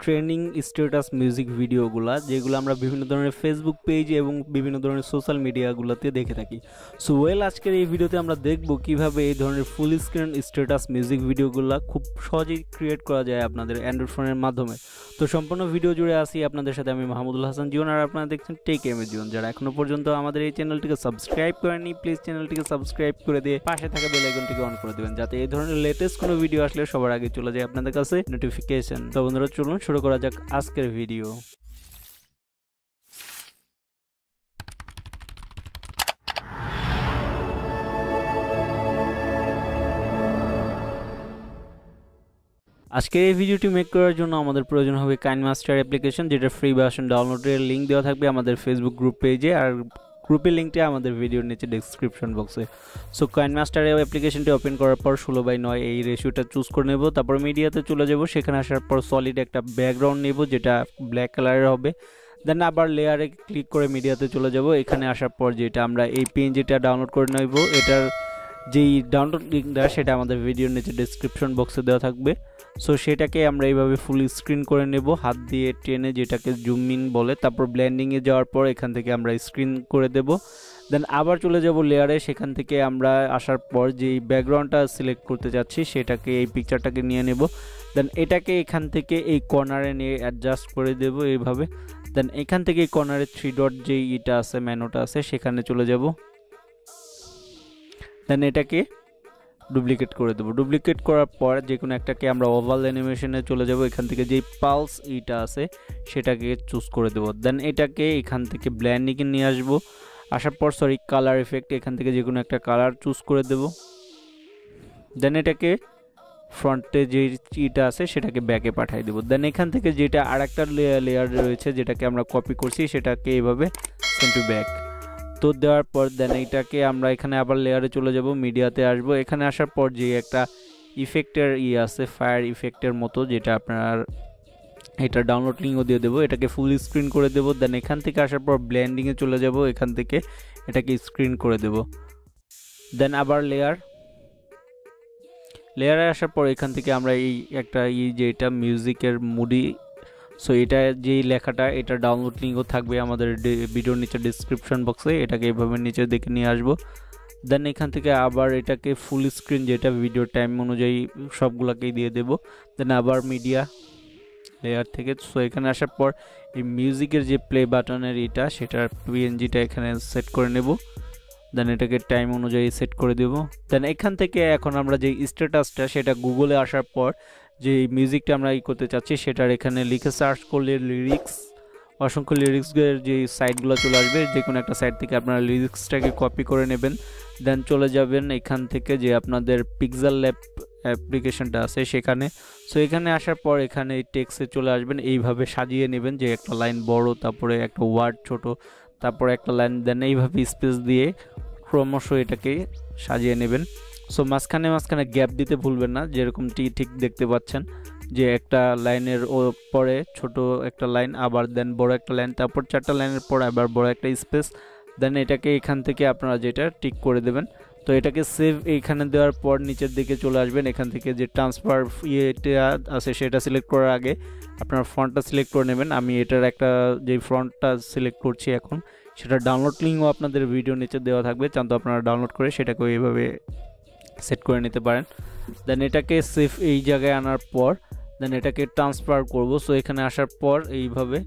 Trending status music ভিডিওগুলা যেগুলো আমরা বিভিন্ন ধরনের ফেসবুক পেজ এবং বিভিন্ন ধরনের সোশ্যাল মিডিয়াগুলোতে দেখে থাকি। সো আজকের এই ভিডিওতে আমরা দেখব কিভাবে এই ধরনের ফুল স্ক্রিন স্ট্যাটাস মিউজিক ভিডিওগুলো খুব সহজেই ক্রিয়েট করা যায় আপনাদের অ্যান্ড্রয়েড ফোনের মাধ্যমে। তো সম্পূর্ণ ভিডিও জুড়ে আসি আপনাদের সাথে আমি মাহমুদুল হাসান জীবন, আর আপনারা দেখছেন টেক এম জীবন। যারা এখনো পর্যন্ত আমাদের এই চ্যানেলটিকে সাবস্ক্রাইব করেননি, প্লিজ চ্যানেলটিকে সাবস্ক্রাইব করে দিয়ে পাশে থাকা বেল আইকনটিকে অন করে দেবেন, যাতে এই ধরনের লেটেস্ট কোনো ভিডিও আসলে সবার আগে চলে যায় আপনাদের কাছে নোটিফিকেশন। তো বন্ধুরা চলুন শুরু করা যাক আজকের ভিডিও। আজকের এই ভিডিওটি মেক করার জন্য আমাদের প্রয়োজন হবে কাইনমাস্টার অ্যাপ্লিকেশন, যেটা ফ্রি ভার্সন ডাউনলোডের লিঙ্ক দেওয়া থাকবে আমাদের ফেসবুক গ্রুপ পেজে, আর গ্রুপের লিঙ্কটি আমাদের ভিডিওর নিচে ডেসক্রিপশন বক্সে। সো কাইনমাস্টার অ্যাপ্লিকেশনটি ওপেন করার পর 16:9 এই রেশিওটা চুজ করে নেব। তারপর মিডিয়াতে চলে যাব, সেখানে আসার পর সলিড একটা ব্যাকগ্রাউন্ড নেব যেটা ব্ল্যাক কালারের হবে। দেন আবার লেয়ারে ক্লিক করে মিডিয়াতে চলে যাব। এখানে আসার পর যেটা আমরা এই পিএনজিটা ডাউনলোড করে নেব, এটার যেই ডাউনলোড লিঙ্কটা সেটা আমাদের ভিডিওর নিচে ডেসক্রিপশন বক্সে দেওয়া থাকবে। সো সেটাকে আমরা এইভাবে ফুল স্ক্রিন করে নেব হাত দিয়ে টেনে, যেটাকে জুম ইন বলে। তারপর ব্লেন্ডিংয়ে যাওয়ার পর এখান থেকে আমরা স্ক্রিন করে দেব। দেন আবার চলে যাব লেয়ারে, সেখান থেকে আমরা আসার পর যেই ব্যাকগ্রাউন্ডটা সিলেক্ট করতে যাচ্ছি সেটাকে, এই পিকচারটাকে নিয়ে নেব। দেন এটাকে এখান থেকে এই কর্নারে নিয়ে অ্যাডজাস্ট করে দেব এইভাবে। দেন এখান থেকে এই কর্নারে 3 ডট যেই ইটা আছে, ম্যানোটা আছে, সেখানে চলে যাব। দেন এটাকে ডুপ্লিকেট করে দেবো। ডুপ্লিকেট করার পর যে কোনো একটাকে আমরা ওভাল অ্যানিমেশনে চলে যাব। এখান থেকে যেই পালস ইটা আছে সেটাকে চুজ করে দেবো। দেন এটাকে এখান থেকে ব্ল্যান্ডিংয়ে নিয়ে আসবো। আসার পর কালার এফেক্ট, এখান থেকে যে কোনো একটা কালার চুজ করে দেব। দেন এটাকে ফ্রন্টে যে ইটা আছে সেটাকে ব্যাকে পাঠিয়ে দেবো। দেন এখান থেকে যেটা আর একটা লেয়ার রয়েছে যেটাকে আমরা কপি করছি সেটাকে এইভাবে সেন্ড টু ব্যাক তো দেওয়ার পর দেন এইটাকে আমরা এখানে আবার লেয়ারে চলে যাব, মিডিয়াতে আসব। এখানে আসার পর যে একটা ইফেক্টের আছে, ফায়ার ইফেক্টের মতো, যেটা আপনার এটা ডাউনলোড লিঙ্কও দিয়ে দেবো। এটাকে ফুল স্ক্রিন করে দেব। দেন এখান থেকে আসার পর ব্লেন্ডিংয়ে চলে যাব, এখান থেকে এটাকে স্ক্রিন করে দেব। দেন আবার লেয়ারে আসার পর এখান থেকে আমরা এই একটা যেটা মিউজিকের মুডি, সো এটা যেই লেখাটা, এটা ডাউনলোড লিঙ্কও থাকবে আমাদের ভিডিওর নিচে ডিসক্রিপশন বক্সে। এটাকে এইভাবে নিচে দেখে নিয়ে আসবো। দেন এখান থেকে আবার এটাকে ফুল স্ক্রিন, যেটা ভিডিও টাইম অনুযায়ী সবগুলোকেই দিয়ে দেব। দেন আবার মিডিয়া লেয়ার থেকে, সো এখানে আসার পর এই মিউজিকের যে প্লে বাটনের এটা, সেটার পিএনজিটা এখানে সেট করে নেব। দেন এটাকে টাইম অনুযায়ী সেট করে দেব। দেন এখান থেকে এখন আমরা যে স্ট্যাটাসটা, সেটা গুগলে আসার পর যে মিউজিকটা আমরা করতে চাচ্ছি সেটার এখানে লিখে সার্চ করলে লিরিক্স, অসংখ্য লিরিক্সের যে সাইটগুলো চলে আসবে। যে কোনো একটা সাইট থেকে আপনারা লিরিক্সটাকে কপি করে নেবেন। দেন চলে যাবেন এখান থেকে যে আপনাদের পিক্সেল ল্যাব অ্যাপ্লিকেশনটা আছে সেখানে। সো এখানে আসার পর এখানে টেক্সটে চলে আসবেন, এইভাবে সাজিয়ে নেবেন যে একটা লাইন বড়, তারপরে একটা ওয়ার্ড ছোট, তারপরে একটা লাইন। দেন এইভাবে স্পেস দিয়ে ক্রমশ এটাকে সাজিয়ে নেবেন। সো মাঝখানে গ্যাপ দিতে ভুলবেন না, যেরকমটি ঠিক দেখতে পাচ্ছেন যে একটা লাইনের পরে ছোট একটা লাইন, আবার দেন বড় একটা লাইন, তারপর 4টা লাইনের পর আবার বড় একটা স্পেস। দেন এটাকে এখান থেকে আপনারা যেটা টিক করে দেবেন। তো এটাকে সেভ এইখানে দেওয়ার পর নিচের দিকে চলে আসবেন। এখান থেকে যে ট্রান্সফার ইয়েটা আছে সেটা সিলেক্ট করার আগে আপনার ফন্টটা সিলেক্ট করে নেবেন। আমি এটার একটা যে ফন্টটা সিলেক্ট করছি এখন, সেটা ডাউনলোড লিঙ্কও আপনাদের ভিডিও নিচে দেওয়া থাকবে, চান তো আপনারা ডাউনলোড করে সেটাকে এইভাবে সেট করে নিতে পারেন। দেন এটাকে সেভ এই জায়গায় আনার পর দেন এটাকে ট্রান্সফার করব। সো এখানে আসার পর এইভাবে,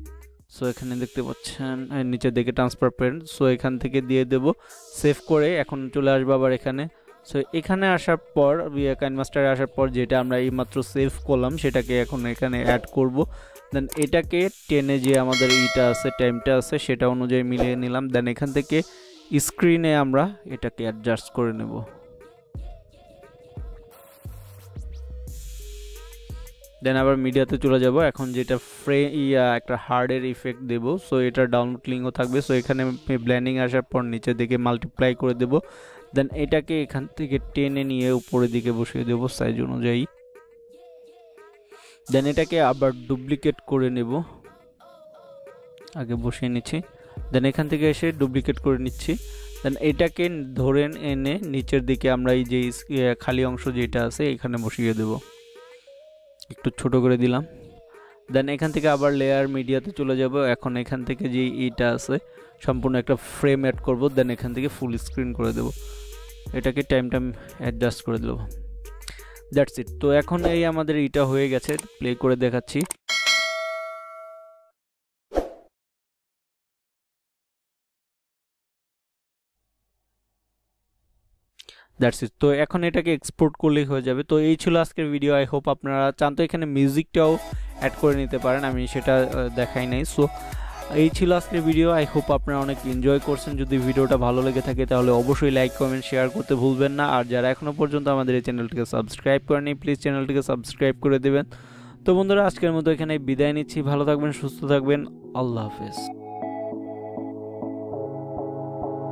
সো এখানে দেখতে পাচ্ছেন নিচে দিকে ট্রান্সফার পেন, সো এখান থেকে দিয়ে দেব। সেভ করে এখন চলে আসবো আবার এখানে। সো এখানে আসার পর কাইনমাস্টারে আসার পর যেটা আমরা এইমাত্র সেভ করলাম সেটাকে এখন এখানে অ্যাড করব। দেন এটাকে টেনে যে আমাদের ইটা আছে, টাইমটা আছে, সেটা অনুযায়ী মিলিয়ে নিলাম। দেন এখান থেকে স্ক্রিনে আমরা এটাকে অ্যাডজাস্ট করে নেব। দেন আবার মিডিয়াতে চলে যাব। এখন যেটা একটা হার্ডের ইফেক্ট দেব, সো এটা ডাউনলোড লিঙ্কও থাকবে। সো এখানে ব্লেন্ডিং আসার পর নিচের দিকে মাল্টিপ্লাই করে দেব। দেন এটাকে এখান থেকে টেনে নিয়ে উপরের দিকে বসিয়ে দেব সাইজ অনুযায়ী। দেন এটাকে আবার ডুপ্লিকেট করে নেব, আগে বসিয়ে নিচ্ছি। দেন এখান থেকে এসে ডুপ্লিকেট করে নিচ্ছি। দেন এটাকে ধরে এনে নিচের দিকে আমরা এই যে খালি অংশ যেটা আছে এখানে বসিয়ে দেব, একটু ছোট করে দিলাম। দেন এখান থেকে আবার লেয়ার মিডিয়াতে চলে যাব। এখন এখান থেকে যে এইটা আছে সম্পূর্ণ একটা ফ্রেম অ্যাড করব, দেন এখান থেকে ফুল স্ক্রিন করে দেব, এটাকে টাইম অ্যাডজাস্ট করে দেব। That's it. তো এখন এই আমাদের এটা হয়ে গেছে, প্লে করে দেখাচ্ছি। That's it. তো এখন এটাকে এক্সপোর্ট করলেই হয়ে যাবে। তো এই ছিল আজকের ভিডিও। আই হোপ আপনারা চান তো এখানে মিউজিকটাও অ্যাড করে নিতে পারেন, আমি সেটা দেখাই নাই। সো এই ছিল আজকের ভিডিও। আই হোপ আপনারা অনেক এনজয় করছেন। যদি ভিডিওটা ভালো লেগে থাকে তাহলে অবশ্যই লাইক কমেন্ট শেয়ার করতে ভুলবেন না। আর যারা এখনও পর্যন্ত আমাদের এই চ্যানেলটিকে সাবস্ক্রাইব করেনি প্লিজ চ্যানেলটিকে সাবস্ক্রাইব করে দেবেন। তো বন্ধুরা আজকের মতো এখানে বিদায় নিচ্ছি। ভালো থাকবেন, সুস্থ থাকবেন, আল্লাহ হাফেজ।